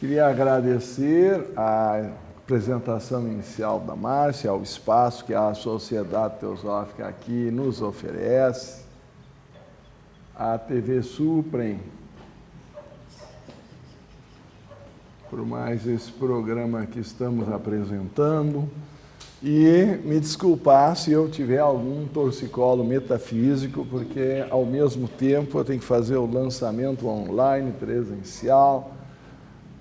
Queria agradecer a apresentação inicial da Márcia, ao espaço que a Sociedade Teosófica aqui nos oferece, a TV Suprem, por mais esse programa que estamos apresentando, e me desculpar se eu tiver algum torcicolo metafísico, porque ao mesmo tempo eu tenho que fazer o lançamento online, presencial.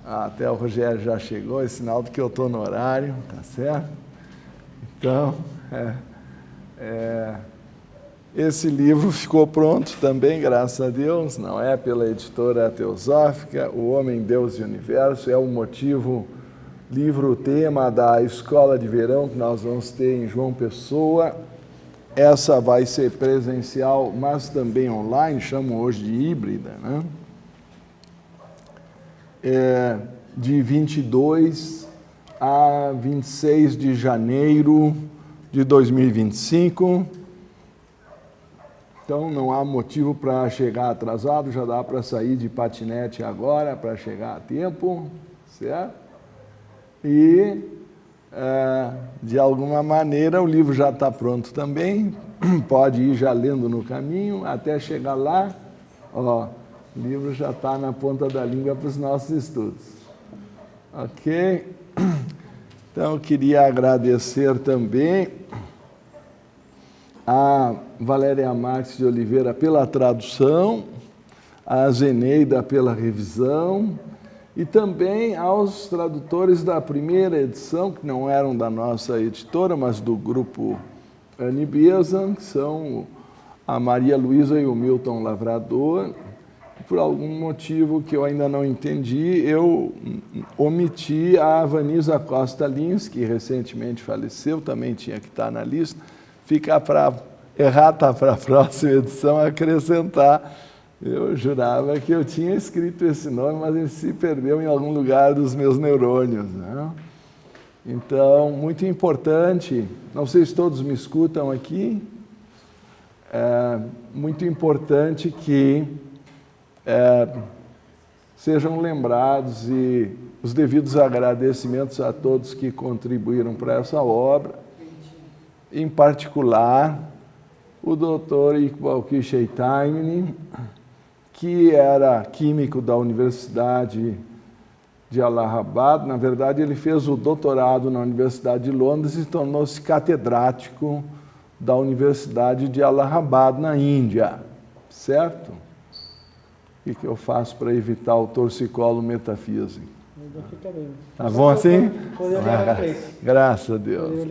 Até o Rogério já chegou, é sinal de que eu estou no horário, tá certo? Então, esse livro ficou pronto também, graças a Deus, não é pela editora Teosófica, O Homem, Deus e Universo, é o motivo, livro-tema da Escola de Verão que nós vamos ter em João Pessoa. Essa vai ser presencial, mas também online, chamam hoje de híbrida, né? De 22 a 26 de janeiro de 2025. Então, não há motivo para chegar atrasado, já dá para sair de patinete agora, para chegar a tempo, certo? E, de alguma maneira, o livro já está pronto também, pode ir já lendo no caminho, até chegar lá, ó, o livro já está na ponta da língua para os nossos estudos. Ok? Então, eu queria agradecer também a Valéria Marques de Oliveira pela tradução, a Zeneida pela revisão, e também aos tradutores da primeira edição, que não eram da nossa editora, mas do grupo Annie Besant, que são a Maria Luísa e o Milton Lavrador. Por algum motivo que eu ainda não entendi, eu omiti a Vanisa Costa Lins, que recentemente faleceu, também tinha que estar na lista. Fica para errata para a próxima edição acrescentar. Eu jurava que eu tinha escrito esse nome, mas ele se perdeu em algum lugar dos meus neurônios, né? Então, muito importante, não sei se todos me escutam aqui, muito importante que sejam lembrados e os devidos agradecimentos a todos que contribuíram para essa obra, em particular o Dr. Iqbal Kishay Taimini, que era químico da Universidade de Allahabad. Na verdade, ele fez o doutorado na Universidade de Londres e tornou-se catedrático da Universidade de Allahabad, na Índia, certo? O que eu faço para evitar o torcicolo metafísico? Tá bom assim? Graças a Deus.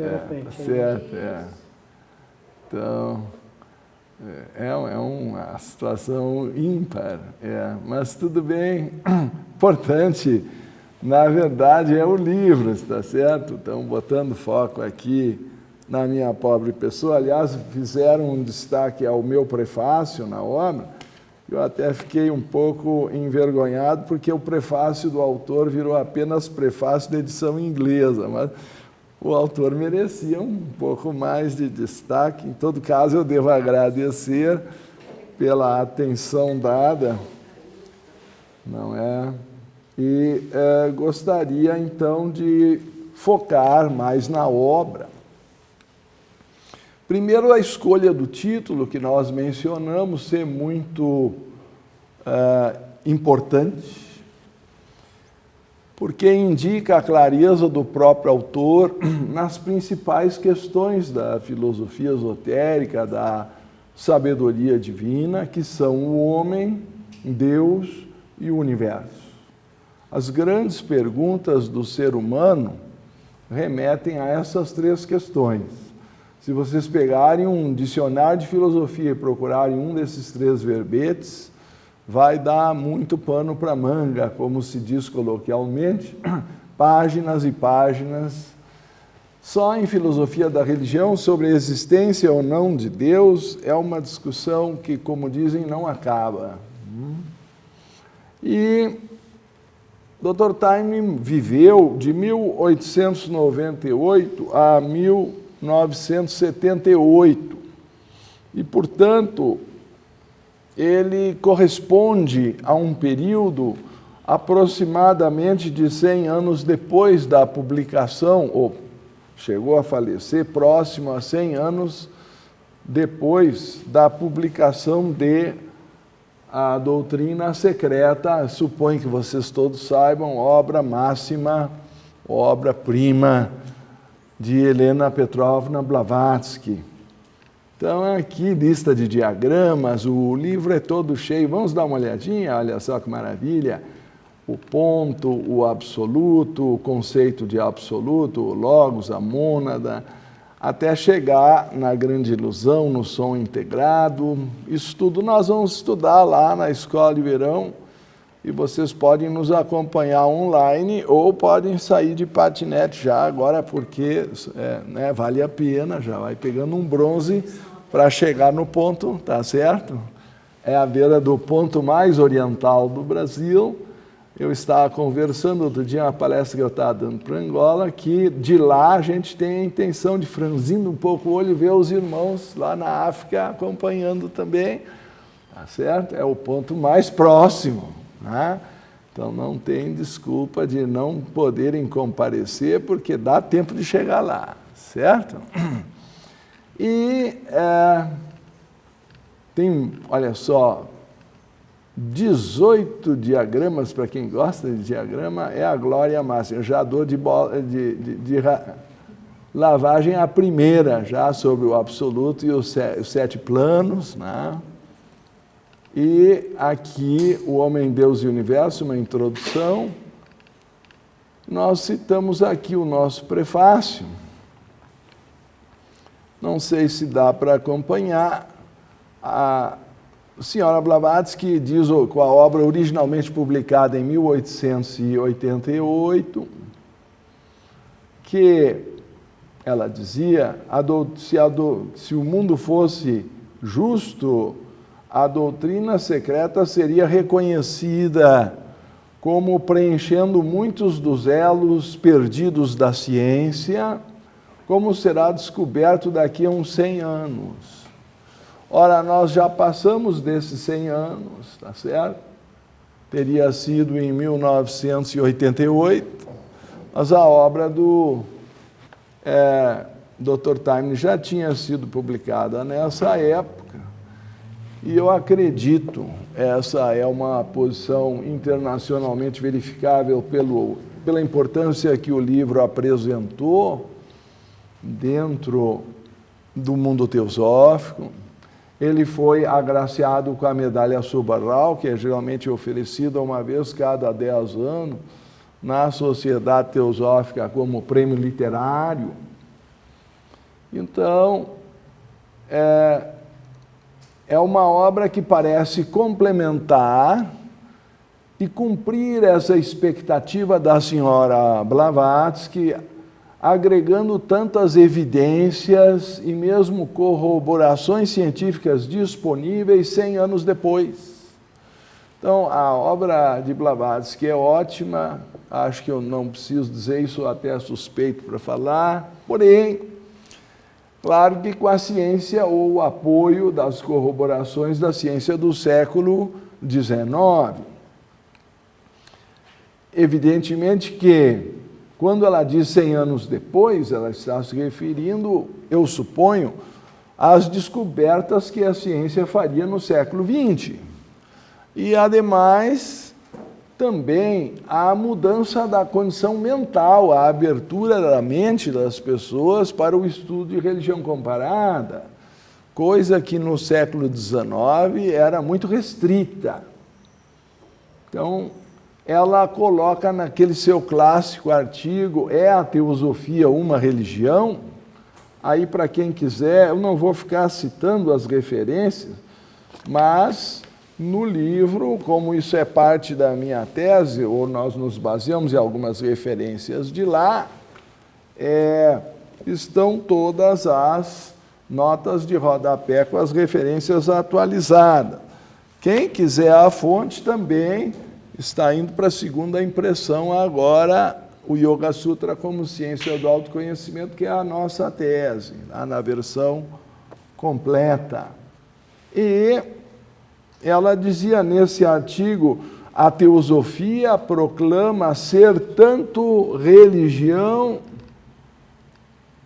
Certo, Então, é uma situação ímpar, mas tudo bem. Importante, na verdade, é o livro, está certo? Estão botando foco aqui na minha pobre pessoa. Aliás, fizeram um destaque ao meu prefácio na obra. Eu até fiquei um pouco envergonhado, porque o prefácio do autor virou apenas prefácio da edição inglesa, mas o autor merecia um pouco mais de destaque. Em todo caso, eu devo agradecer pela atenção dada, não é? E gostaria, então, de focar mais na obra. Primeiro, a escolha do título, que nós mencionamos ser muito importante, porque indica a clareza do próprio autor nas principais questões da filosofia esotérica, da sabedoria divina, que são o homem, Deus e o universo. As grandes perguntas do ser humano remetem a essas três questões. Se vocês pegarem um dicionário de filosofia e procurarem um desses três verbetes, vai dar muito pano para manga, como se diz coloquialmente, páginas e páginas. Só em filosofia da religião, sobre a existência ou não de Deus, é uma discussão que, como dizem, não acaba. E Dr. Taimini viveu de 1898 a 1978 e, portanto, ele corresponde a um período aproximadamente de 100 anos depois da publicação, ou chegou a falecer próximo a 100 anos depois da publicação de A Doutrina Secreta, suponho que vocês todos saibam, obra máxima, obra-prima de Helena Petrovna Blavatsky. Então, aqui, lista de diagramas, o livro é todo cheio. Vamos dar uma olhadinha, olha só que maravilha. O ponto, o absoluto, o conceito de absoluto, o logos, a mônada, até chegar na grande ilusão, no som integrado. Isso tudo nós vamos estudar lá na Escola de Verão, e vocês podem nos acompanhar online ou podem sair de patinete já agora, porque né, vale a pena, já vai pegando um bronze para chegar no ponto, tá certo? É a beira do ponto mais oriental do Brasil. Eu estava conversando outro dia, uma palestra que eu estava dando para Angola, que de lá a gente tem a intenção de, franzindo um pouco o olho, ver os irmãos lá na África acompanhando também, tá certo? É o ponto mais próximo, né? Então não tem desculpa de não poderem comparecer, porque dá tempo de chegar lá, certo? E tem, olha só, 18 diagramas, para quem gosta de diagrama, é a glória máxima. Eu já dou de lavagem a primeira, já sobre o absoluto e os 7 planos, né? E aqui, o Homem, Deus e o Universo, uma introdução. Nós citamos aqui o nosso prefácio. Não sei se dá para acompanhar. A senhora Blavatsky diz com a obra originalmente publicada em 1888, que ela dizia, se o mundo fosse justo, a doutrina secreta seria reconhecida como preenchendo muitos dos elos perdidos da ciência, como será descoberto daqui a uns 100 anos. Ora, nós já passamos desses 100 anos, tá certo? Teria sido em 1988, mas a obra do Dr. Taimni já tinha sido publicada nessa época, e eu acredito, essa é uma posição internacionalmente verificável pela importância que o livro apresentou dentro do mundo teosófico. Ele foi agraciado com a medalha Subarral, que é geralmente oferecida uma vez cada 10 anos na Sociedade Teosófica como prêmio literário. Então, é uma obra que parece complementar e cumprir essa expectativa da senhora Blavatsky, agregando tantas evidências e mesmo corroborações científicas disponíveis 100 anos depois. Então, a obra de Blavatsky é ótima, acho que eu não preciso dizer isso, até suspeito para falar, porém, claro que com a ciência ou o apoio das corroborações da ciência do século XIX. Evidentemente que, quando ela diz 100 anos depois, ela está se referindo, eu suponho, às descobertas que a ciência faria no século XX. E, ademais, também a mudança da condição mental, a abertura da mente das pessoas para o estudo de religião comparada, coisa que no século XIX era muito restrita. Então, ela coloca naquele seu clássico artigo, É a Teosofia uma religião? Aí, para quem quiser, eu não vou ficar citando as referências, mas no livro, como isso é parte da minha tese, ou nós nos baseamos em algumas referências de lá, estão todas as notas de rodapé com as referências atualizadas. Quem quiser a fonte também está indo para a segunda impressão agora, o Yoga Sutra como ciência do autoconhecimento, que é a nossa tese, lá na versão completa. E ela dizia nesse artigo, a teosofia proclama ser tanto religião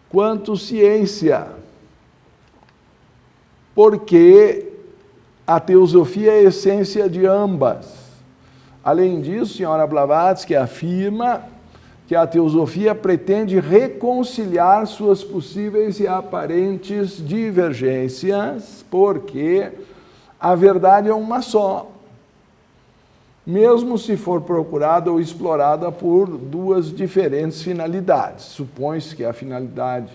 quanto ciência, porque a teosofia é a essência de ambas. Além disso, senhora Blavatsky afirma que a teosofia pretende reconciliar suas possíveis e aparentes divergências, porque a verdade é uma só, mesmo se for procurada ou explorada por duas diferentes finalidades. Supõe-se que a finalidade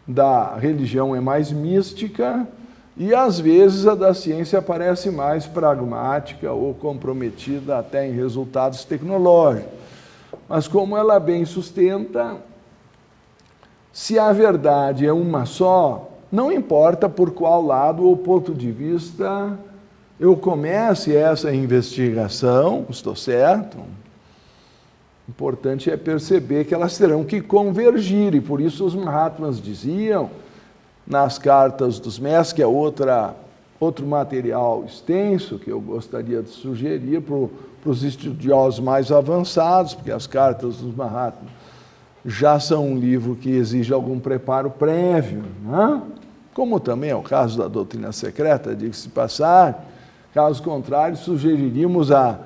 da religião é mais mística e, às vezes, a da ciência parece mais pragmática ou comprometida até em resultados tecnológicos. Mas, como ela bem sustenta, se a verdade é uma só, não importa por qual lado ou ponto de vista eu comece essa investigação, estou certo? O importante é perceber que elas terão que convergir, e por isso os Mahatmas diziam, nas cartas dos mestres, que é outro material extenso que eu gostaria de sugerir para os estudiosos mais avançados, porque as cartas dos Mahatmas já são um livro que exige algum preparo prévio, né? Como também é o caso da doutrina secreta, diga-se de passagem. Caso contrário, sugeriríamos a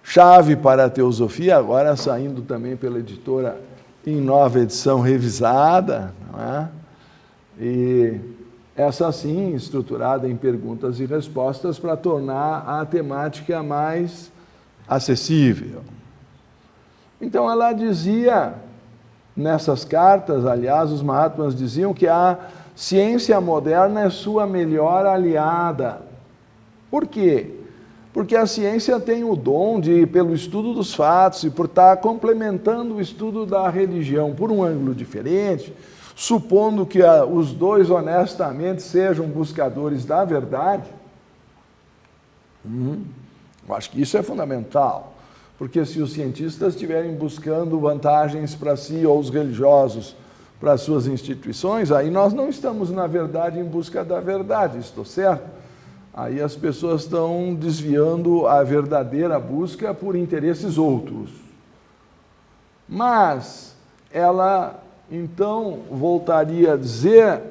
Chave para a Teosofia, agora saindo também pela editora em nova edição revisada, não é? E essa sim, estruturada em perguntas e respostas para tornar a temática mais acessível. Então ela dizia, nessas cartas, aliás, os Mahatmas diziam que a ciência moderna é sua melhor aliada. Por quê? Porque a ciência tem o dom de, pelo estudo dos fatos e por estar complementando o estudo da religião por um ângulo diferente, supondo que os dois honestamente sejam buscadores da verdade, eu acho que isso é fundamental, porque se os cientistas estiverem buscando vantagens para si ou os religiosos para as suas instituições, aí nós não estamos, na verdade, em busca da verdade, estou certo? Aí as pessoas estão desviando a verdadeira busca por interesses outros. Mas ela, então, voltaria a dizer,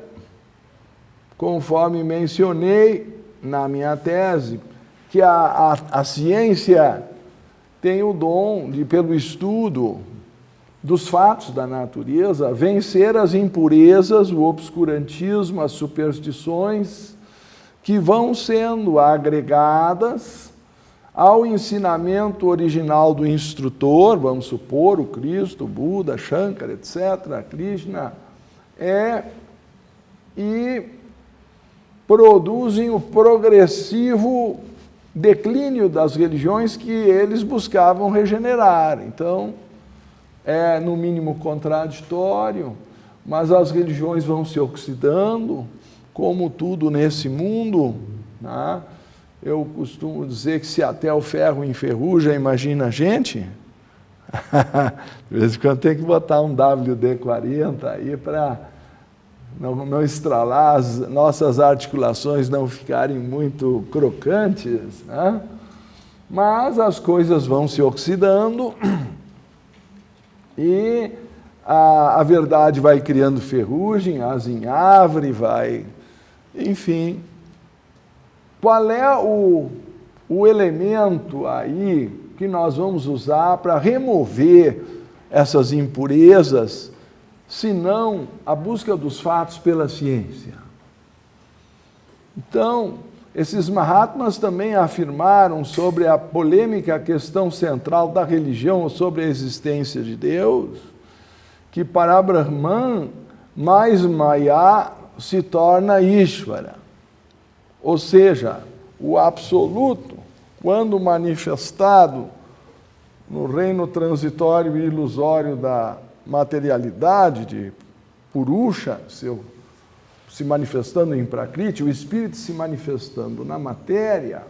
conforme mencionei na minha tese, que a ciência tem o dom de, pelo estudo dos fatos da natureza, vencer as impurezas, o obscurantismo, as superstições, que vão sendo agregadas ao ensinamento original do instrutor, vamos supor, o Cristo, o Buda, Shankara, etc., Krishna, e produzem o progressivo declínio das religiões que eles buscavam regenerar. Então, é no mínimo contraditório, mas as religiões vão se oxidando, como tudo nesse mundo, né? Eu costumo dizer que se até o ferro enferruja, imagina a gente. De vez em quando tem que botar um WD-40 aí para não estralar, as nossas articulações não ficarem muito crocantes, né? Mas as coisas vão se oxidando e a verdade vai criando ferrugem, asa em árvore, vai... Enfim, qual é o elemento aí que nós vamos usar para remover essas impurezas, senão a busca dos fatos pela ciência? Então, esses Mahatmas também afirmaram sobre a polêmica questão central da religião, sobre a existência de Deus, que para Brahman, mais Maya se torna Ishvara, ou seja, o absoluto, quando manifestado no reino transitório e ilusório da materialidade de Purusha, se manifestando em Prakriti, o espírito se manifestando na matéria,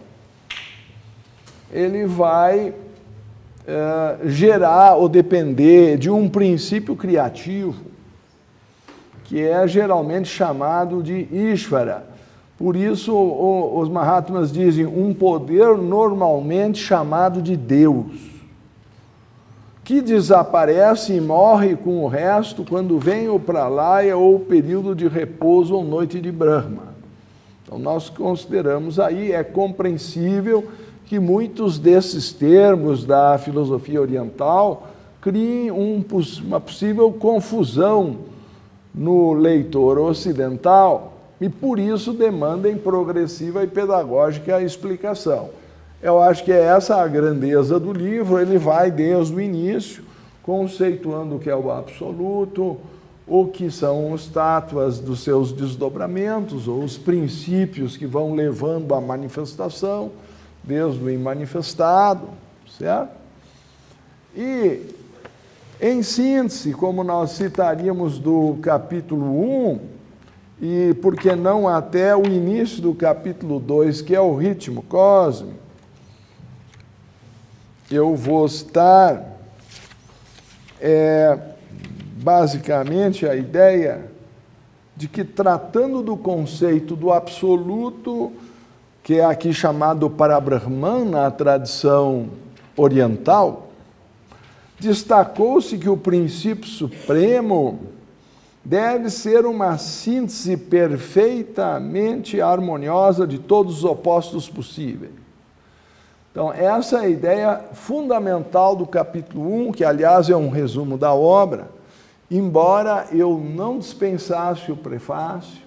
ele vai gerar ou depender de um princípio criativo, que é geralmente chamado de Ishvara, Por isso, os Mahatmas dizem um poder normalmente chamado de Deus, que desaparece e morre com o resto quando vem o pralaya ou o período de repouso ou noite de Brahma. Então, nós consideramos aí, é compreensível que muitos desses termos da filosofia oriental criem uma possível confusão no leitor ocidental e, por isso, demandem progressiva e pedagógica explicação. Eu acho que é essa a grandeza do livro. Ele vai desde o início, conceituando o que é o absoluto, o que são os tátuas dos seus desdobramentos, ou os princípios que vão levando à manifestação, desde o imanifestado, certo? E, em síntese, como nós citaríamos do capítulo 1, e por que não até o início do capítulo 2, que é o ritmo cósmico, eu vou citar basicamente a ideia de que, tratando do conceito do absoluto, que é aqui chamado Parabrahman na tradição oriental, destacou-se que o princípio supremo deve ser uma síntese perfeitamente harmoniosa de todos os opostos possíveis. Então, essa é a ideia fundamental do capítulo 1, que, aliás, é um resumo da obra, embora eu não dispensasse o prefácio,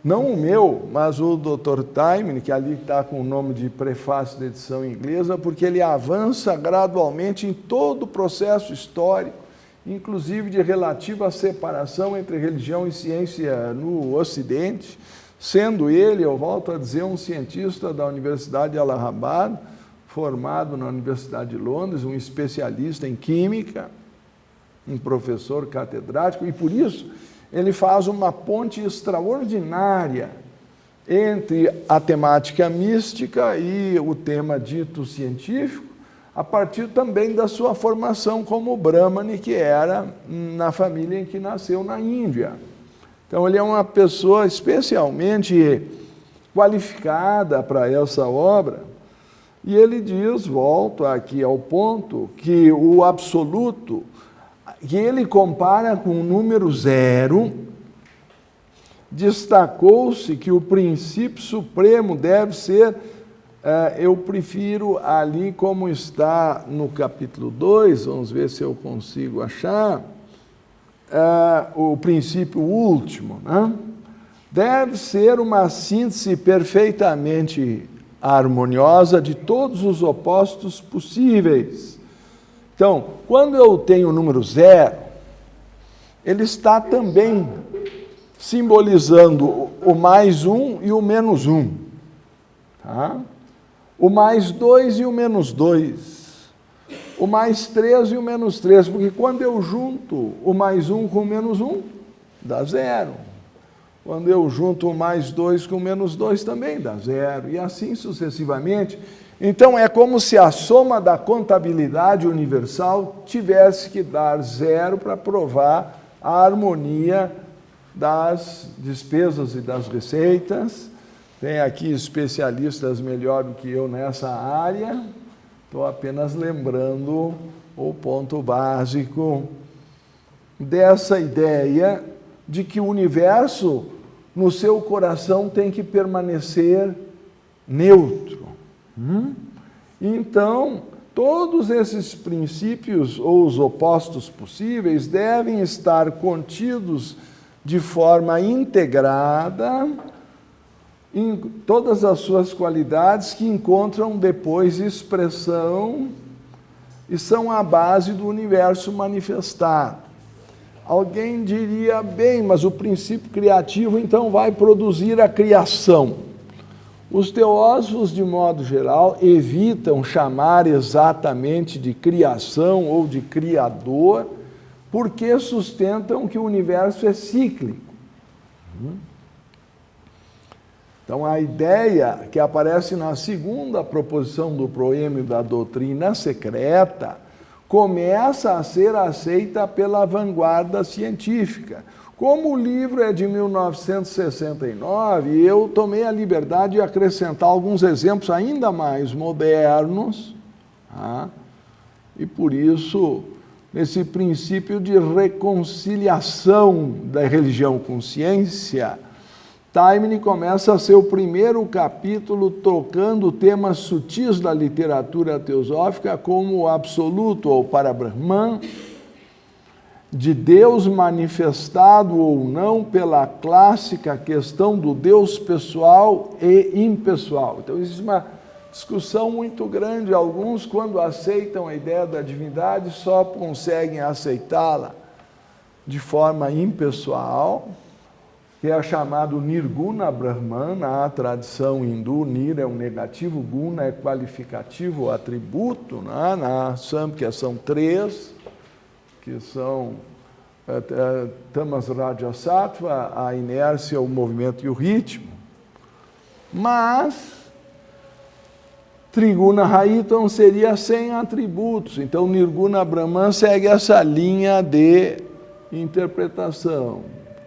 não o meu, mas o Dr. Taimini, que ali está com o nome de prefácio da edição inglesa, porque ele avança gradualmente em todo o processo histórico, inclusive de relativa separação entre religião e ciência no Ocidente, sendo ele, eu volto a dizer, um cientista da Universidade de Allahabad, formado na Universidade de Londres, um especialista em química, um professor catedrático, e por isso ele faz uma ponte extraordinária entre a temática mística e o tema dito científico, a partir também da sua formação como Brahmane, que era na família em que nasceu na Índia. Então, ele é uma pessoa especialmente qualificada para essa obra, e ele diz, volto aqui ao ponto, que o absoluto, que ele compara com o número 0, destacou-se que o princípio supremo deve ser, eu prefiro ali como está no capítulo 2, vamos ver se eu consigo achar, o princípio último, né? Deve ser uma síntese perfeitamente harmoniosa de todos os opostos possíveis. Então, quando eu tenho o número 0, ele está também simbolizando o mais 1 e o menos 1. Tá? O mais 2 e o menos 2. O mais 3 e o menos 3, porque quando eu junto o mais 1 com o menos 1, dá 0. Quando eu junto o mais 2 com o menos 2, também dá 0, e assim sucessivamente. Então, é como se a soma da contabilidade universal tivesse que dar 0 para provar a harmonia das despesas e das receitas. Tem aqui especialistas melhor do que eu nessa área. Estou apenas lembrando o ponto básico dessa ideia de que o universo, no seu coração, tem que permanecer neutro. Então, todos esses princípios, ou os opostos possíveis, devem estar contidos de forma integrada em todas as suas qualidades, que encontram depois expressão e são a base do universo manifestado. Alguém diria, bem, mas o princípio criativo então vai produzir a criação. Os teósofos, de modo geral, evitam chamar exatamente de criação ou de criador, porque sustentam que o universo é cíclico. Então, a ideia que aparece na segunda proposição do proêmio da doutrina secreta começa a ser aceita pela vanguarda científica, Como o livro é de 1969, eu tomei a liberdade de acrescentar alguns exemplos ainda mais modernos, tá? E por isso, nesse princípio de reconciliação da religião com ciência, Taimni começa seu primeiro capítulo tocando temas sutis da literatura teosófica como o absoluto ou Parabrahman, de Deus manifestado ou não pela clássica questão do Deus pessoal e impessoal. Então existe uma discussão muito grande. Alguns, quando aceitam a ideia da divindade, só conseguem aceitá-la de forma impessoal, que é chamado Nirguna Brahman. Na tradição hindu, Nir é um negativo, Guna é qualificativo, atributo, né? Na Samkhya são 3, que são Tamas, Raja, Sattva, a inércia, o movimento e o ritmo. Mas Triguna Raitam seria sem atributos. Então Nirguna Brahman segue essa linha de interpretação.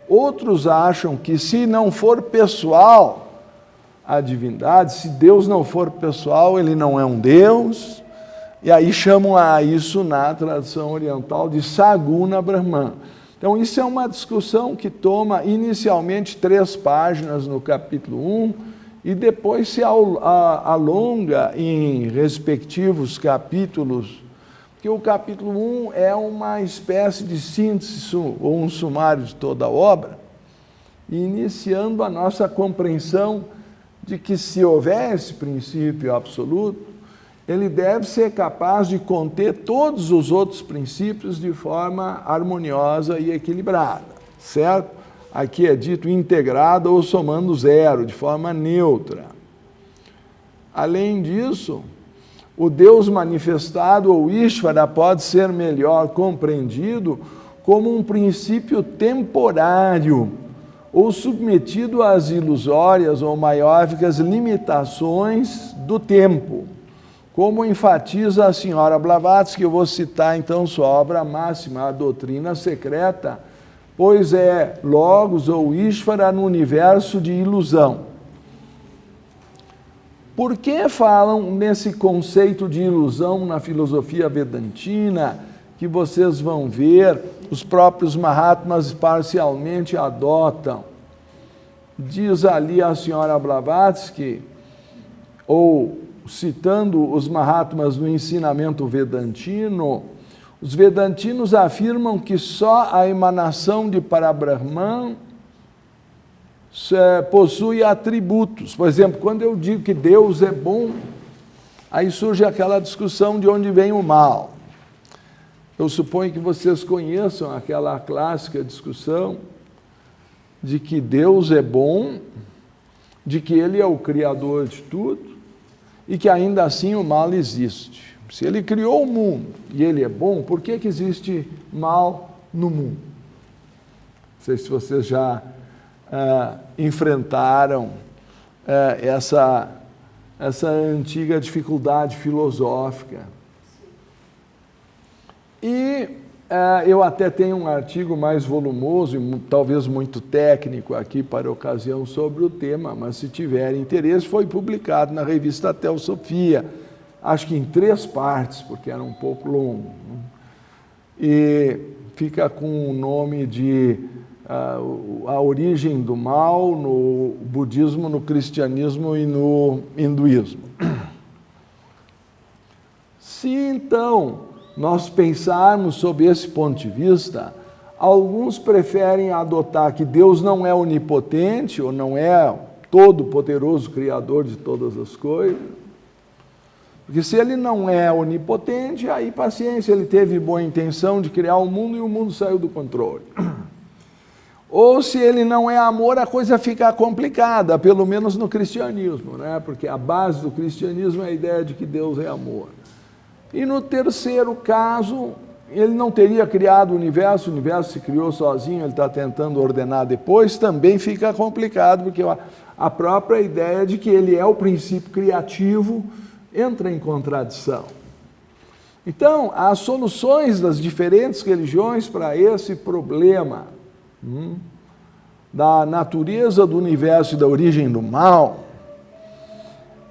Outros acham que se não for pessoal a divindade, se Deus não for pessoal, ele não é um Deus. E aí chamam a isso na tradição oriental de Saguna Brahman. Então isso é uma discussão que toma inicialmente 3 páginas no capítulo 1 e depois se alonga em respectivos capítulos, porque o capítulo 1 é uma espécie de síntese ou um sumário de toda a obra, iniciando a nossa compreensão de que se houver esse princípio absoluto, ele deve ser capaz de conter todos os outros princípios de forma harmoniosa e equilibrada, certo? Aqui é dito integrada ou somando zero, de forma neutra. Além disso, o Deus manifestado, ou Ishvara, pode ser melhor compreendido como um princípio temporário, ou submetido às ilusórias ou maióficas limitações do tempo, como enfatiza a senhora Blavatsky. Eu vou citar então sua obra máxima, A Doutrina Secreta, pois é Logos ou Ishvara no universo de ilusão. Por que falam nesse conceito de ilusão na filosofia vedantina, que vocês vão ver, os próprios Mahatmas parcialmente adotam? Diz ali a senhora Blavatsky, ou citando os Mahatmas no ensinamento vedantino, os vedantinos afirmam que só a emanação de Parabrahman possui atributos. Por exemplo, quando eu digo que Deus é bom, aí surge aquela discussão de onde vem o mal. Eu suponho que vocês conheçam aquela clássica discussão de que Deus é bom, de que Ele é o Criador de tudo, e que ainda assim o mal existe. Se Ele criou o mundo e Ele é bom, por que existe mal no mundo? Não sei se vocês já enfrentaram essa antiga dificuldade filosófica. E eu até tenho um artigo mais volumoso e talvez muito técnico aqui para a ocasião sobre o tema, mas se tiverem interesse, foi publicado na revista Teosofia, acho que em 3 partes, porque era um pouco longo. E fica com o nome de A Origem do Mal no Budismo, no Cristianismo e no Hinduísmo. Se então nós pensarmos sob esse ponto de vista, alguns preferem adotar que Deus não é onipotente ou não é todo-poderoso criador de todas as coisas, porque se ele não é onipotente, aí paciência, ele teve boa intenção de criar o mundo e o mundo saiu do controle. Ou se ele não é amor, a coisa fica complicada, pelo menos no cristianismo, né? Porque a base do cristianismo é a ideia de que Deus é amor. E no terceiro caso, ele não teria criado o universo se criou sozinho, ele está tentando ordenar depois, também fica complicado, porque a própria ideia de que ele é o princípio criativo entra em contradição. Então, as soluções das diferentes religiões para esse problema da natureza do universo e da origem do mal,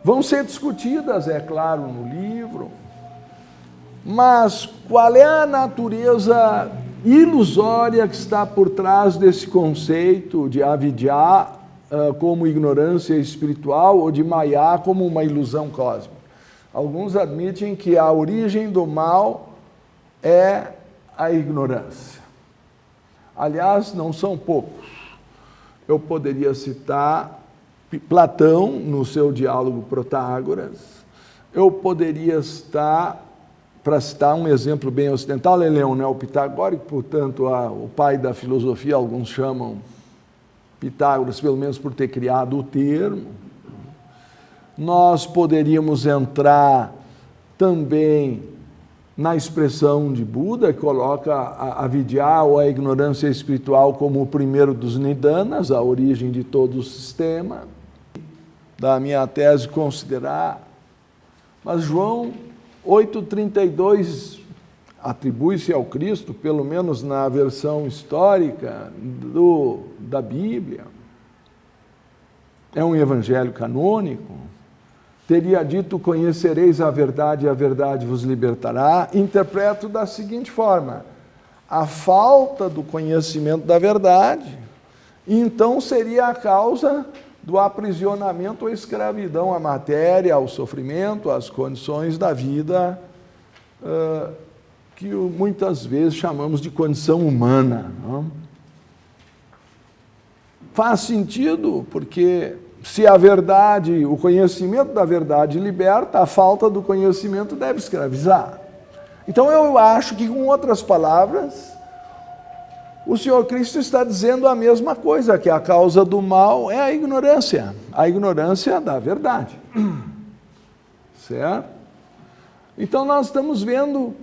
vão ser discutidas, é claro, no livro, mas qual é a natureza ilusória que está por trás desse conceito de avidya como ignorância espiritual ou de maya como uma ilusão cósmica? Alguns admitem que a origem do mal é a ignorância. Aliás, não são poucos. Eu poderia citar Platão no seu diálogo Protágoras. Eu poderia citar, para citar um exemplo bem ocidental, Leão, né? O pitagórico, portanto, o pai da filosofia, alguns chamam Pitágoras, pelo menos por ter criado o termo. Nós poderíamos entrar também na expressão de Buda, que coloca a avidya, ou a ignorância espiritual, como o primeiro dos nidanas, a origem de todo o sistema, da minha tese considerar. Mas João 8,32 atribui-se ao Cristo, pelo menos na versão histórica da Bíblia. É um evangelho canônico. Teria dito: conhecereis a verdade e a verdade vos libertará. Interpreto da seguinte forma: a falta do conhecimento da verdade, então seria a causa do aprisionamento ou escravidão à matéria, ao sofrimento, às condições da vida, que muitas vezes chamamos de condição humana. Não? Faz sentido, porque se a verdade, o conhecimento da verdade liberta, a falta do conhecimento deve escravizar. Então eu acho que, com outras palavras, o Senhor Cristo está dizendo a mesma coisa, que a causa do mal é a ignorância da verdade. Certo? Então nós estamos vendo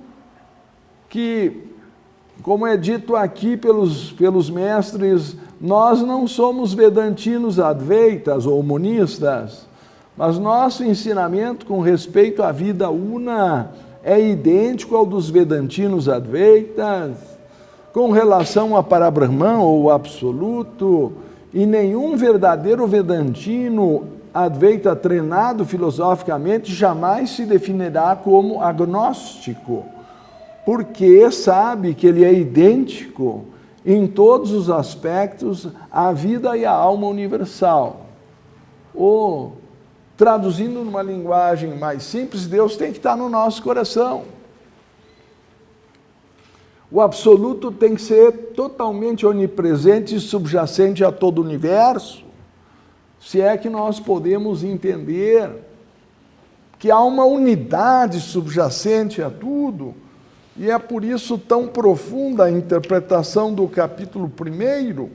que, como é dito aqui pelos mestres, nós não somos vedantinos advaitas ou monistas, mas nosso ensinamento com respeito à vida una é idêntico ao dos vedantinos advaitas, com relação a Parabrahman ou absoluto, e nenhum verdadeiro vedantino advaita treinado filosoficamente jamais se definirá como agnóstico, porque sabe que ele é idêntico em todos os aspectos à vida e à alma universal. Ou, traduzindo numa linguagem mais simples, Deus tem que estar no nosso coração. O absoluto tem que ser totalmente onipresente e subjacente a todo o universo, se é que nós podemos entender que há uma unidade subjacente a tudo, e é por isso tão profunda a interpretação do capítulo 1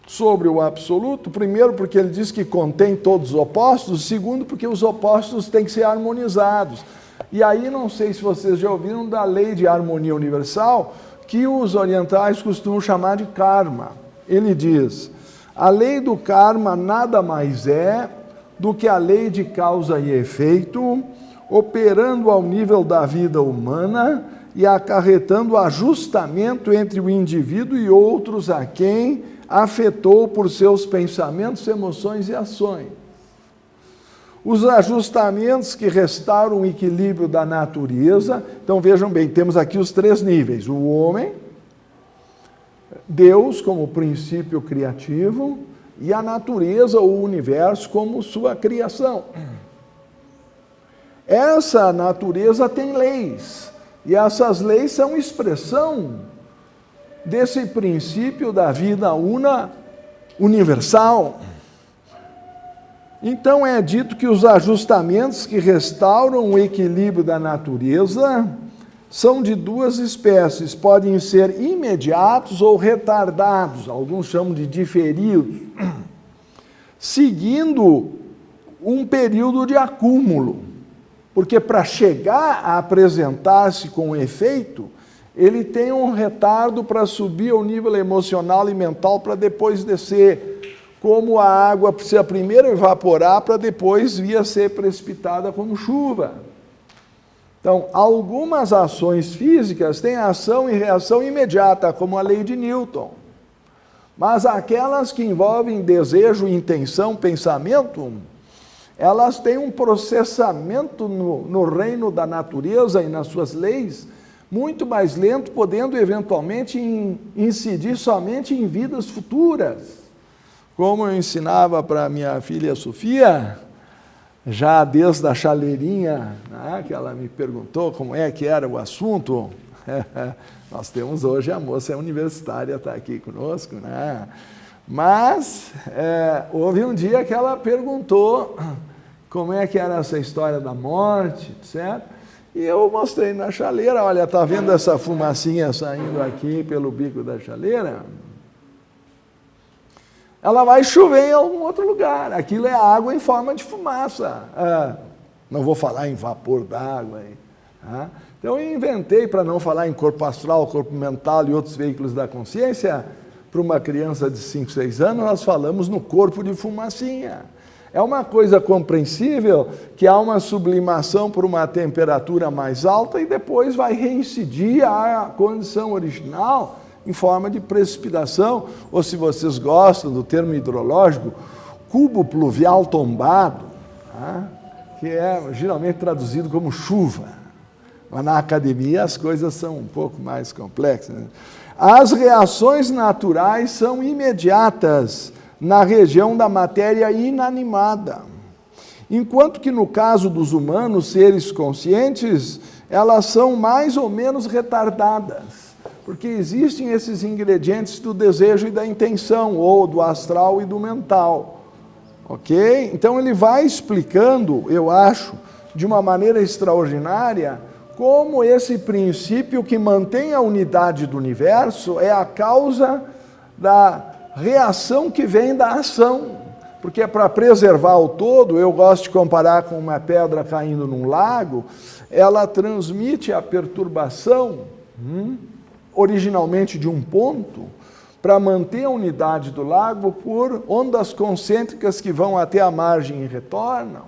sobre o absoluto. Primeiro, porque ele diz que contém todos os opostos. Segundo, porque os opostos têm que ser harmonizados. E aí, não sei se vocês já ouviram da lei de harmonia universal, que os orientais costumam chamar de karma. Ele diz: a lei do karma nada mais é do que a lei de causa e efeito, operando ao nível da vida humana e acarretando ajustamento entre o indivíduo e outros a quem afetou por seus pensamentos, emoções e ações. Os ajustamentos que restauram o equilíbrio da natureza. Então vejam bem, temos aqui os 3 níveis: o homem, Deus como princípio criativo e a natureza ou o universo como sua criação. Essa natureza tem leis, e essas leis são expressão desse princípio da vida una universal. Então é dito que os ajustamentos que restauram o equilíbrio da natureza são de 2 espécies, podem ser imediatos ou retardados, alguns chamam de diferidos, seguindo um período de acúmulo, porque para chegar a apresentar-se com efeito, ele tem um retardo para subir ao nível emocional e mental para depois descer, como a água precisa primeiro evaporar para depois vir a ser precipitada como chuva. Então, algumas ações físicas têm ação e reação imediata, como a lei de Newton. Mas aquelas que envolvem desejo, intenção, pensamento, elas têm um processamento no reino da natureza e nas suas leis muito mais lento, podendo eventualmente incidir somente em vidas futuras. Como eu ensinava para minha filha Sofia, já desde a chaleirinha, né, que ela me perguntou como é que era o assunto, nós temos hoje, a moça universitária está aqui conosco, né? Mas houve um dia que ela perguntou como é que era essa história da morte, certo? E eu mostrei na chaleira, olha, está vendo essa fumacinha saindo aqui pelo bico da chaleira? Ela vai chover em algum outro lugar. Aquilo é água em forma de fumaça. Não vou falar em vapor d'água. Então eu inventei, para não falar em corpo astral, corpo mental e outros veículos da consciência, para uma criança de 5, 6 anos, nós falamos no corpo de fumacinha. É uma coisa compreensível que há uma sublimação por uma temperatura mais alta e depois vai reincidir à condição original em forma de precipitação, ou se vocês gostam do termo hidrológico, cubo pluvial tombado, tá? Que é geralmente traduzido como chuva. Mas na academia as coisas são um pouco mais complexas, né? As reações naturais são imediatas na região da matéria inanimada, enquanto que no caso dos humanos, seres conscientes, elas são mais ou menos retardadas, porque existem esses ingredientes do desejo e da intenção, ou do astral e do mental, ok? Então ele vai explicando, eu acho, de uma maneira extraordinária, como esse princípio que mantém a unidade do universo é a causa da reação que vem da ação, porque para preservar o todo, eu gosto de comparar com uma pedra caindo num lago, ela transmite a perturbação, originalmente de um ponto, para manter a unidade do lago por ondas concêntricas que vão até a margem e retornam.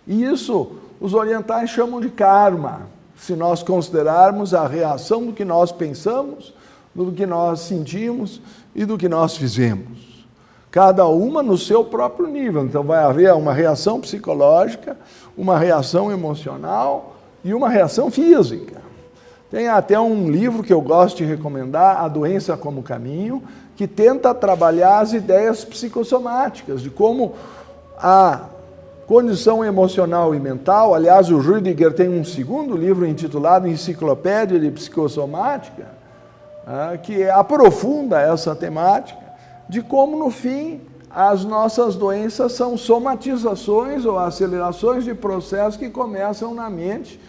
E isso os orientais chamam de karma, se nós considerarmos a reação do que nós pensamos, do que nós sentimos e do que nós fizemos. Cada uma no seu próprio nível. Então vai haver uma reação psicológica, uma reação emocional e uma reação física. Tem até um livro que eu gosto de recomendar, A Doença como Caminho, que tenta trabalhar as ideias psicossomáticas, de como a condição emocional e mental, aliás, o Rüdiger tem um segundo livro intitulado Enciclopédia de Psicossomática, que aprofunda essa temática, de como, no fim, as nossas doenças são somatizações ou acelerações de processos que começam na mente,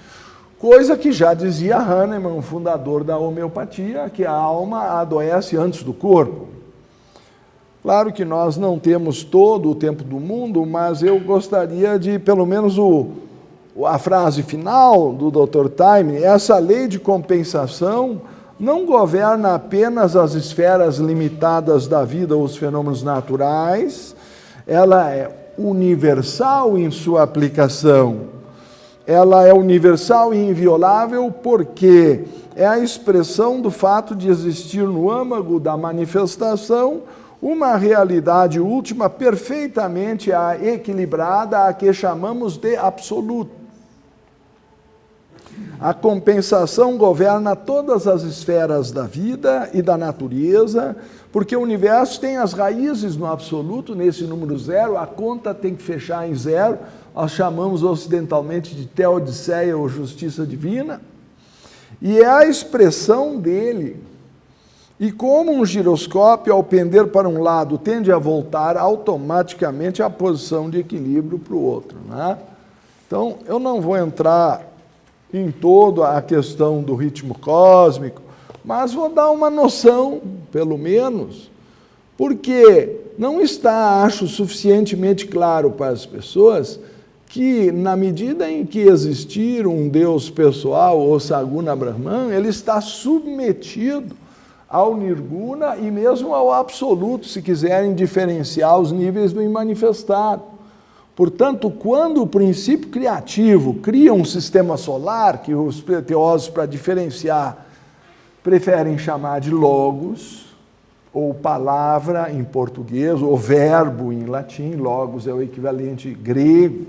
coisa que já dizia Hahnemann, o fundador da homeopatia, que a alma adoece antes do corpo. Claro que nós não temos todo o tempo do mundo, mas eu gostaria de, pelo menos, a frase final do Dr. Taime, essa lei de compensação não governa apenas as esferas limitadas da vida ou os fenômenos naturais, ela é universal em sua aplicação. Ela é universal e inviolável porque é a expressão do fato de existir no âmago da manifestação uma realidade última perfeitamente equilibrada, a que chamamos de absoluto. A compensação governa todas as esferas da vida e da natureza, porque o universo tem as raízes no absoluto, nesse número zero, a conta tem que fechar em zero, nós chamamos ocidentalmente de teodiceia ou justiça divina, e é a expressão dele. E como um giroscópio, ao pender para um lado, tende a voltar automaticamente à posição de equilíbrio para o outro, né? Então, eu não vou entrar em toda a questão do ritmo cósmico, mas vou dar uma noção, pelo menos, porque não está, acho, suficientemente claro para as pessoas que, na medida em que existir um Deus pessoal, ou Saguna Brahman, ele está submetido ao Nirguna e mesmo ao absoluto, se quiserem diferenciar os níveis do imanifestado. Portanto, quando o princípio criativo cria um sistema solar, que os teólogos, para diferenciar, preferem chamar de logos, ou palavra em português, ou verbo em latim, logos é o equivalente grego.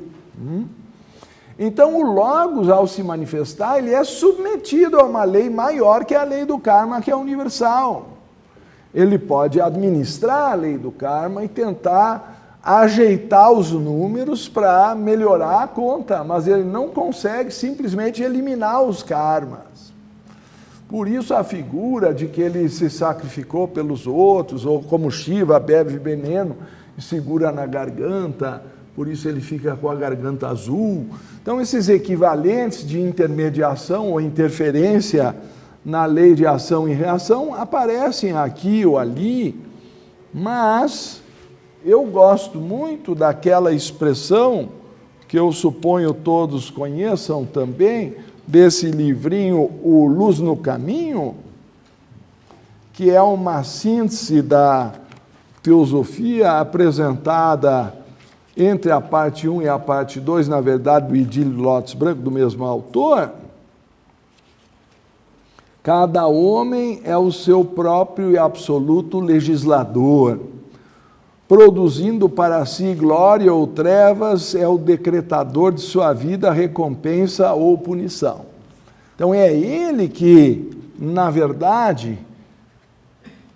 Então, o logos, ao se manifestar, ele é submetido a uma lei maior que é a lei do karma, que é universal. Ele pode administrar a lei do karma e tentar ajeitar os números para melhorar a conta, mas ele não consegue simplesmente eliminar os karmas. Por isso a figura de que ele se sacrificou pelos outros, ou como Shiva bebe veneno e segura na garganta, por isso ele fica com a garganta azul. Então esses equivalentes de intermediação ou interferência na lei de ação e reação aparecem aqui ou ali, mas eu gosto muito daquela expressão que eu suponho todos conheçam também, desse livrinho, O Luz no Caminho, que é uma síntese da teosofia apresentada entre a parte 1 e a parte 2, na verdade, do Idílio Lótus Branco, do mesmo autor. Cada homem é o seu próprio e absoluto legislador. Produzindo para si glória ou trevas, é o decretador de sua vida, recompensa ou punição. Então é ele que, na verdade,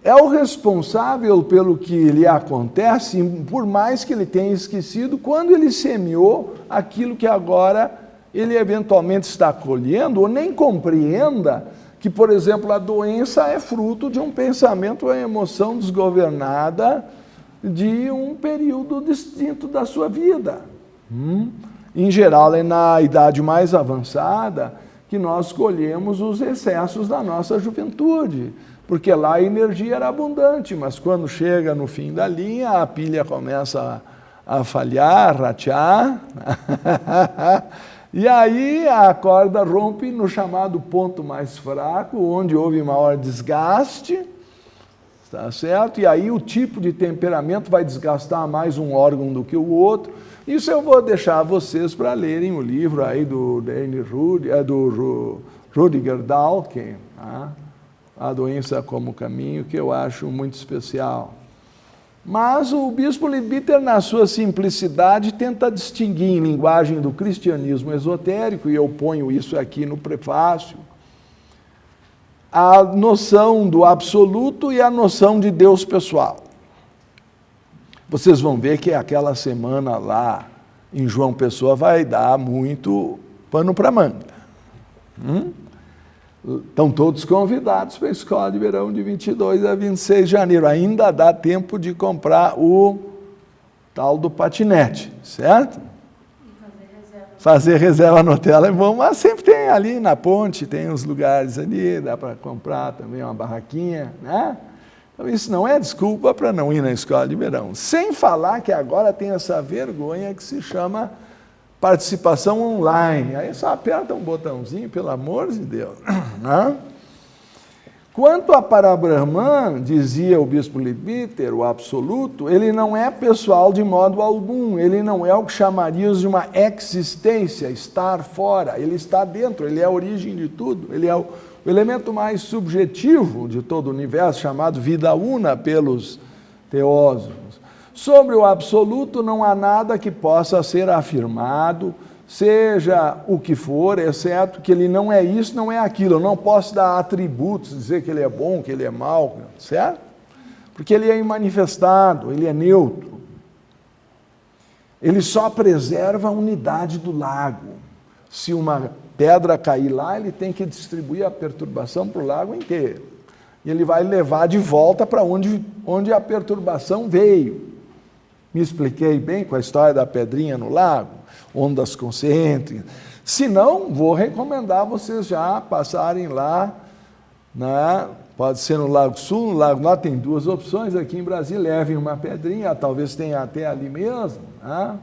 é o responsável pelo que lhe acontece, por mais que ele tenha esquecido, quando ele semeou aquilo que agora ele eventualmente está colhendo, ou nem compreenda que, por exemplo, a doença é fruto de um pensamento ou emoção desgovernada de um período distinto da sua vida. Em geral, é na idade mais avançada que nós colhemos os excessos da nossa juventude, porque lá a energia era abundante, mas quando chega no fim da linha, a pilha começa a falhar, ratear, e aí a corda rompe no chamado ponto mais fraco, onde houve maior desgaste, tá certo? E aí o tipo de temperamento vai desgastar mais um órgão do que o outro. Isso eu vou deixar vocês para lerem o livro aí do Rudiger Dahlke, tá? A Doença como Caminho, que eu acho muito especial. Mas o bispo Leadbeater, na sua simplicidade, tenta distinguir em linguagem do cristianismo esotérico, e eu ponho isso aqui no prefácio, a noção do absoluto e a noção de Deus pessoal. Vocês vão ver que aquela semana lá em João Pessoa vai dar muito pano para manga. Estão todos convidados para a Escola de Verão de 22 a 26 de janeiro. Ainda dá tempo de comprar o tal do patinete, certo? Fazer reserva no hotel é bom, mas sempre tem ali na ponte, tem uns lugares ali, dá para comprar também uma barraquinha, né? Então isso não é desculpa para não ir na Escola de Verão. Sem falar que agora tem essa vergonha que se chama participação online. Aí só aperta um botãozinho, pelo amor de Deus. Né? Quanto a Parabrahman, dizia o bispo Leadbeater, o absoluto, ele não é pessoal de modo algum, ele não é o que chamaríamos de uma existência, estar fora, ele está dentro, ele é a origem de tudo, ele é o elemento mais subjetivo de todo o universo, chamado vida una pelos teósofos. Sobre o absoluto não há nada que possa ser afirmado, seja o que for, exceto que ele não é isso, não é aquilo. Eu não posso dar atributos, dizer que ele é bom, que ele é mau, certo? Porque ele é imanifestado, ele é neutro. Ele só preserva a unidade do lago. Se uma pedra cair lá, ele tem que distribuir a perturbação para o lago inteiro. E ele vai levar de volta para onde a perturbação veio. Me expliquei bem com a história da pedrinha no lago? Ondas concêntricas. Se não, vou recomendar vocês já passarem lá, né? Pode ser no Lago Sul, no Lago Norte, tem duas opções aqui em Brasília, levem uma pedrinha, talvez tenha até ali mesmo, né?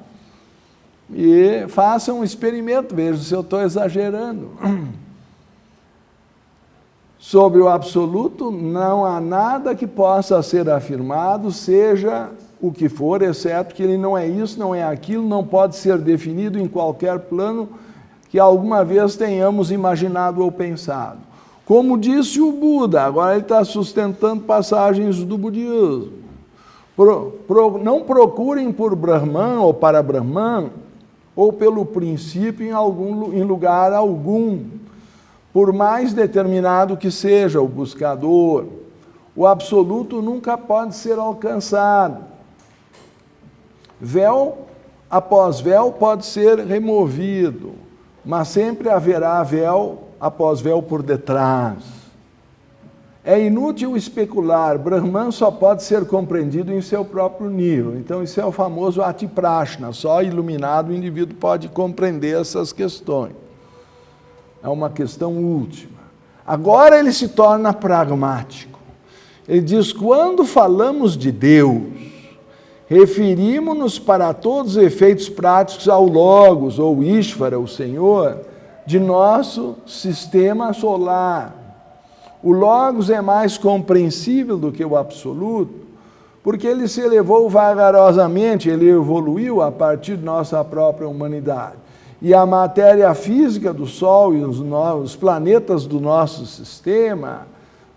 E façam um experimento, vejam se eu estou exagerando. Sobre o absoluto, não há nada que possa ser afirmado, seja o que for, exceto que ele não é isso, não é aquilo, não pode ser definido em qualquer plano que alguma vez tenhamos imaginado ou pensado. Como disse o Buda, agora ele está sustentando passagens do budismo. Não procurem por Brahman ou para Brahman, ou pelo princípio em lugar algum, por mais determinado que seja o buscador. O absoluto nunca pode ser alcançado. Véu após véu pode ser removido, mas sempre haverá véu após véu por detrás. É inútil especular, Brahman só pode ser compreendido em seu próprio nível. Então isso é o famoso atiprashna, só iluminado o indivíduo pode compreender essas questões. É uma questão última. Agora ele se torna pragmático. Ele diz, quando falamos de Deus, referimos-nos para todos os efeitos práticos ao Logos, ou Ishvara, o Senhor, de nosso sistema solar. O Logos é mais compreensível do que o Absoluto, porque ele se elevou vagarosamente, ele evoluiu a partir de nossa própria humanidade. E a matéria física do Sol e os planetas do nosso sistema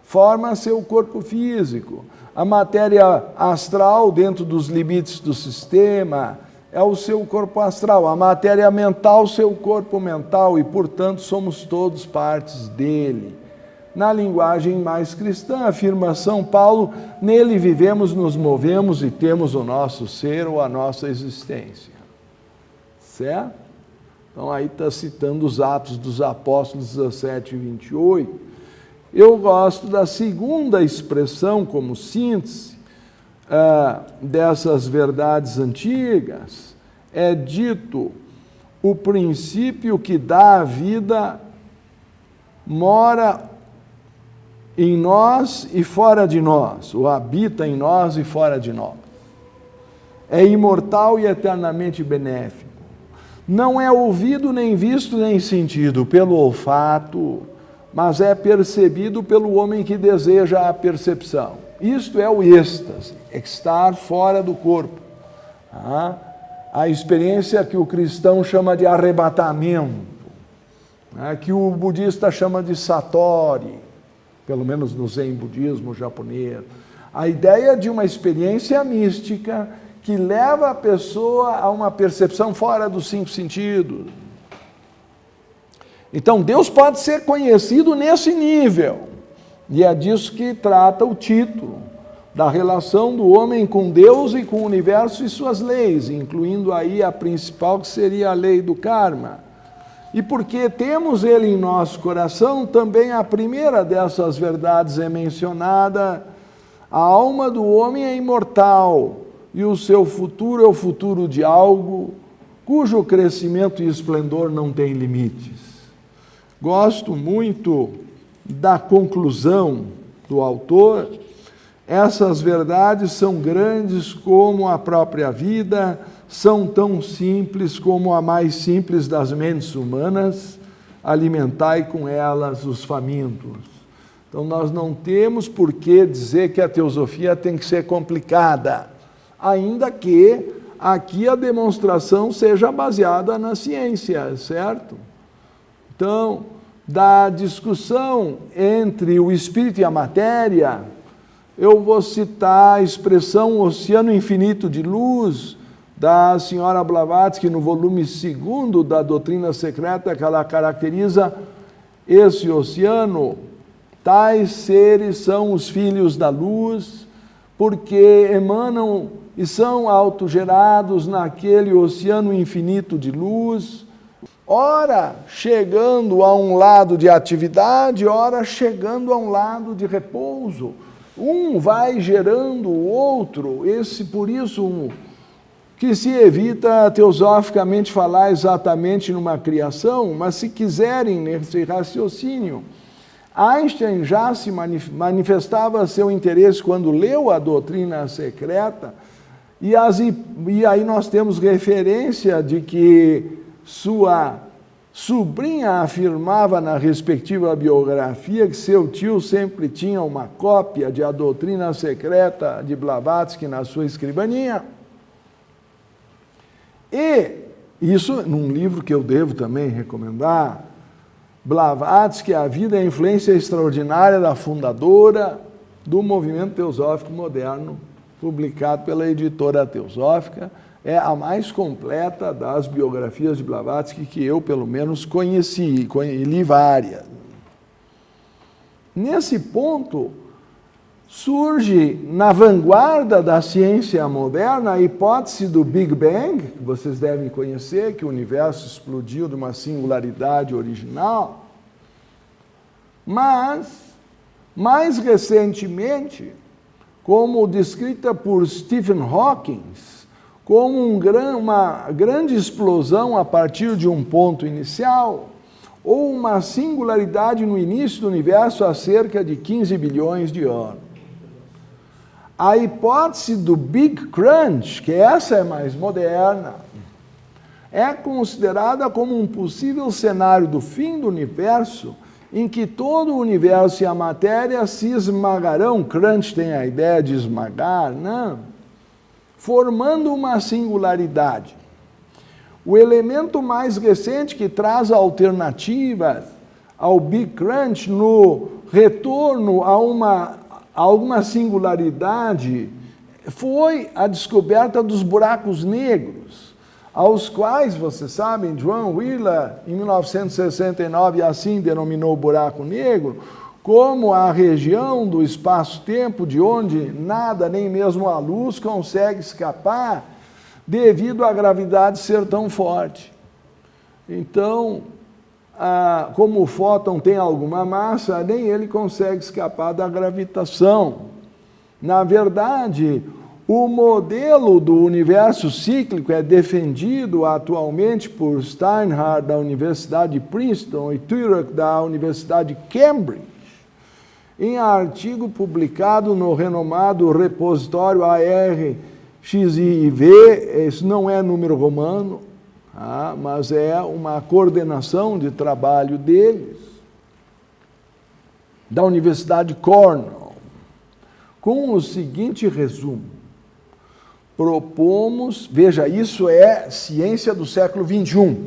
formam seu corpo físico. A matéria astral, dentro dos limites do sistema, é o seu corpo astral. A matéria mental, seu corpo mental, e, portanto, somos todos partes dele. Na linguagem mais cristã, afirma São Paulo, nele vivemos, nos movemos e temos o nosso ser ou a nossa existência. Certo? Então, aí está citando os Atos dos Apóstolos 17 e 28. Eu gosto da segunda expressão como síntese dessas verdades antigas. É dito, o princípio que dá a vida mora em nós e fora de nós, ou habita em nós e fora de nós. É imortal e eternamente benéfico. Não é ouvido, nem visto, nem sentido pelo olfato, mas é percebido pelo homem que deseja a percepção. Isto é o êxtase, estar fora do corpo. A experiência que o cristão chama de arrebatamento, que o budista chama de satori, pelo menos no Zen budismo japonês. A ideia de uma experiência mística que leva a pessoa a uma percepção fora dos 5 sentidos. Então, Deus pode ser conhecido nesse nível, e é disso que trata o título, da relação do homem com Deus e com o universo e suas leis, incluindo aí a principal, que seria a lei do karma. E porque temos ele em nosso coração, também a primeira dessas verdades é mencionada, a alma do homem é imortal, e o seu futuro é o futuro de algo cujo crescimento e esplendor não tem limites. Gosto muito da conclusão do autor. Essas verdades são grandes como a própria vida, são tão simples como a mais simples das mentes humanas, alimentai com elas os famintos. Então nós não temos por que dizer que a teosofia tem que ser complicada, ainda que aqui a demonstração seja baseada na ciência, certo? Então, da discussão entre o espírito e a matéria, eu vou citar a expressão oceano infinito de luz, da senhora Blavatsky, no volume 2 da Doutrina Secreta, que ela caracteriza esse oceano. Tais seres são os filhos da luz, porque emanam e são autogerados naquele oceano infinito de luz, ora chegando a um lado de atividade, ora chegando a um lado de repouso. Um vai gerando o outro, por isso que se evita teosoficamente falar exatamente numa criação, mas se quiserem nesse raciocínio, Einstein já se manifestava seu interesse quando leu a Doutrina Secreta, e aí nós temos referência de que sua sobrinha afirmava na respectiva biografia que seu tio sempre tinha uma cópia de A Doutrina Secreta de Blavatsky na sua escrivaninha. E isso, num livro que eu devo também recomendar, Blavatsky, A Vida e a Influência Extraordinária da Fundadora do Movimento Teosófico Moderno, publicado pela editora Teosófica. É a mais completa das biografias de Blavatsky que eu, pelo menos, conheci, li várias. Nesse ponto, surge na vanguarda da ciência moderna a hipótese do Big Bang, que vocês devem conhecer, que o universo explodiu de uma singularidade original. Mas, mais recentemente, como descrita por Stephen Hawking, como uma grande explosão a partir de um ponto inicial, ou uma singularidade no início do universo há cerca de 15 bilhões de anos. A hipótese do Big Crunch, que essa é mais moderna, é considerada como um possível cenário do fim do universo, em que todo o universo e a matéria se esmagarão. Crunch tem a ideia de esmagar, não? Formando uma singularidade. O elemento mais recente que traz alternativas ao Big Crunch no retorno a alguma singularidade foi a descoberta dos buracos negros, aos quais, vocês sabem, John Wheeler, em 1969, assim denominou o buraco negro, como a região do espaço-tempo de onde nada, nem mesmo a luz, consegue escapar devido à gravidade ser tão forte. Então, como o fóton tem alguma massa, nem ele consegue escapar da gravitação. Na verdade, o modelo do universo cíclico é defendido atualmente por Steinhardt, da Universidade de Princeton, e Turek, da Universidade de Cambridge, em artigo publicado no renomado repositório ARXIV. Esse não é número romano, mas é uma coordenação de trabalho deles, da Universidade de Cornell, com o seguinte resumo. Propomos, veja, isso é ciência do século XXI,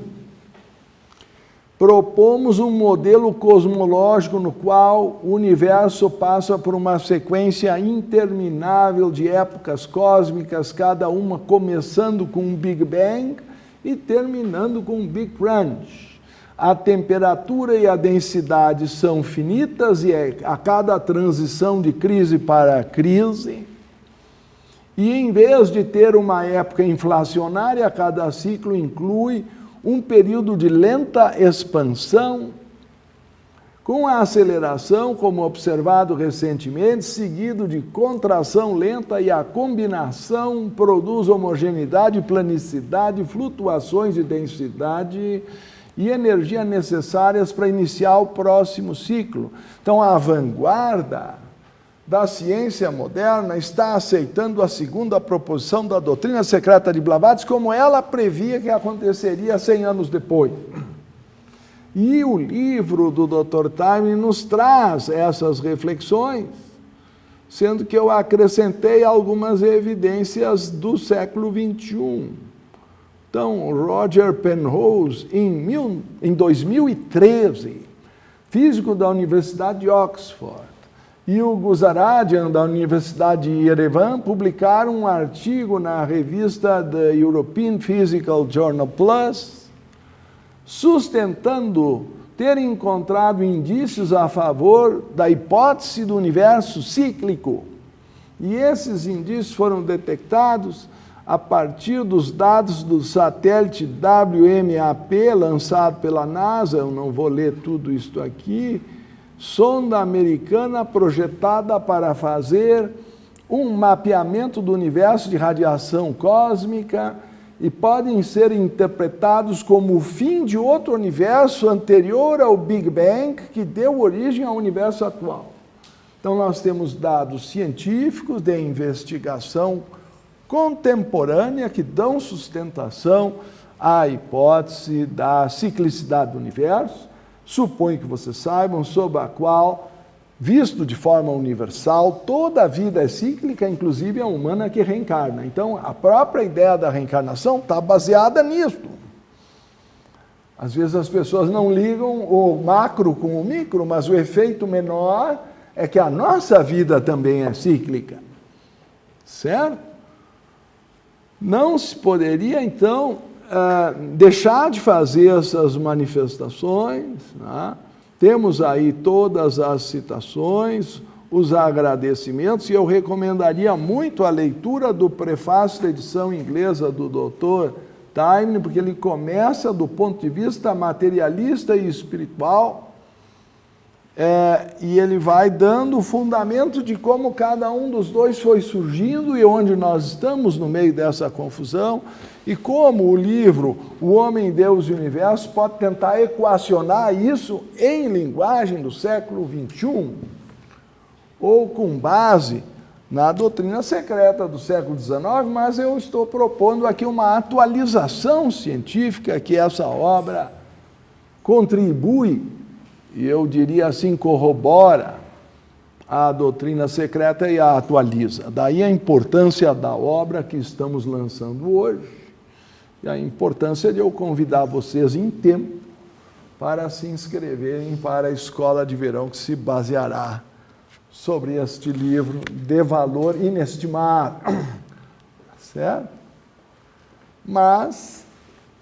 propomos um modelo cosmológico no qual o universo passa por uma sequência interminável de épocas cósmicas, cada uma começando com um Big Bang e terminando com um Big Crunch. A temperatura e a densidade são finitas e a cada transição de crise para crise. E em vez de ter uma época inflacionária, cada ciclo inclui um período de lenta expansão, com a aceleração, como observado recentemente, seguido de contração lenta, e a combinação produz homogeneidade, planicidade, flutuações de densidade e energia necessárias para iniciar o próximo ciclo. Então, a vanguarda da ciência moderna está aceitando a segunda proposição da doutrina secreta de Blavatsky, como ela previa que aconteceria 100 anos depois. E o livro do Dr. Time nos traz essas reflexões, sendo que eu acrescentei algumas evidências do século XXI. Então, Roger Penrose, em 2013, físico da Universidade de Oxford, e o Guzaradian, da Universidade de Yerevan, publicaram um artigo na revista The European Physical Journal Plus, sustentando ter encontrado indícios a favor da hipótese do universo cíclico. E esses indícios foram detectados a partir dos dados do satélite WMAP, lançado pela NASA. Eu não vou ler tudo isso aqui, sonda americana projetada para fazer um mapeamento do universo de radiação cósmica, e podem ser interpretados como o fim de outro universo anterior ao Big Bang, que deu origem ao universo atual. Então, nós temos dados científicos de investigação contemporânea que dão sustentação à hipótese da ciclicidade do universo. Suponho que vocês saibam, sob a qual, visto de forma universal, toda a vida é cíclica, inclusive a humana que reencarna. Então, a própria ideia da reencarnação está baseada nisso. Às vezes as pessoas não ligam o macro com o micro, mas o efeito menor é que a nossa vida também é cíclica, certo? Não se poderia, então, deixar de fazer essas manifestações, né? Temos aí todas as citações, os agradecimentos, e eu recomendaria muito a leitura do prefácio da edição inglesa do Dr. Taimni, porque ele começa do ponto de vista materialista e espiritual, e ele vai dando o fundamento de como cada um dos dois foi surgindo e onde nós estamos no meio dessa confusão, e como o livro O Homem, Deus e o Universo pode tentar equacionar isso em linguagem do século XXI, ou com base na doutrina secreta do século XIX, mas eu estou propondo aqui uma atualização científica que essa obra contribui, e eu diria assim, corrobora a doutrina secreta e a atualiza. Daí a importância da obra que estamos lançando hoje, e a importância de eu convidar vocês em tempo para se inscreverem para a escola de verão que se baseará sobre este livro de valor inestimável, certo? Mas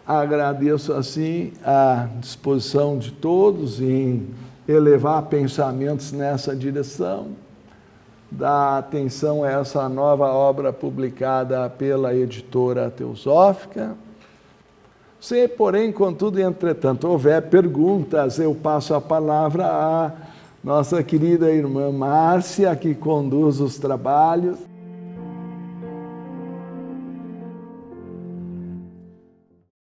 agradeço assim a disposição de todos em elevar pensamentos nessa direção, dar atenção a essa nova obra publicada pela editora Teosófica. Se, porém, contudo e entretanto houver perguntas, eu passo a palavra a nossa querida irmã Márcia, que conduz os trabalhos.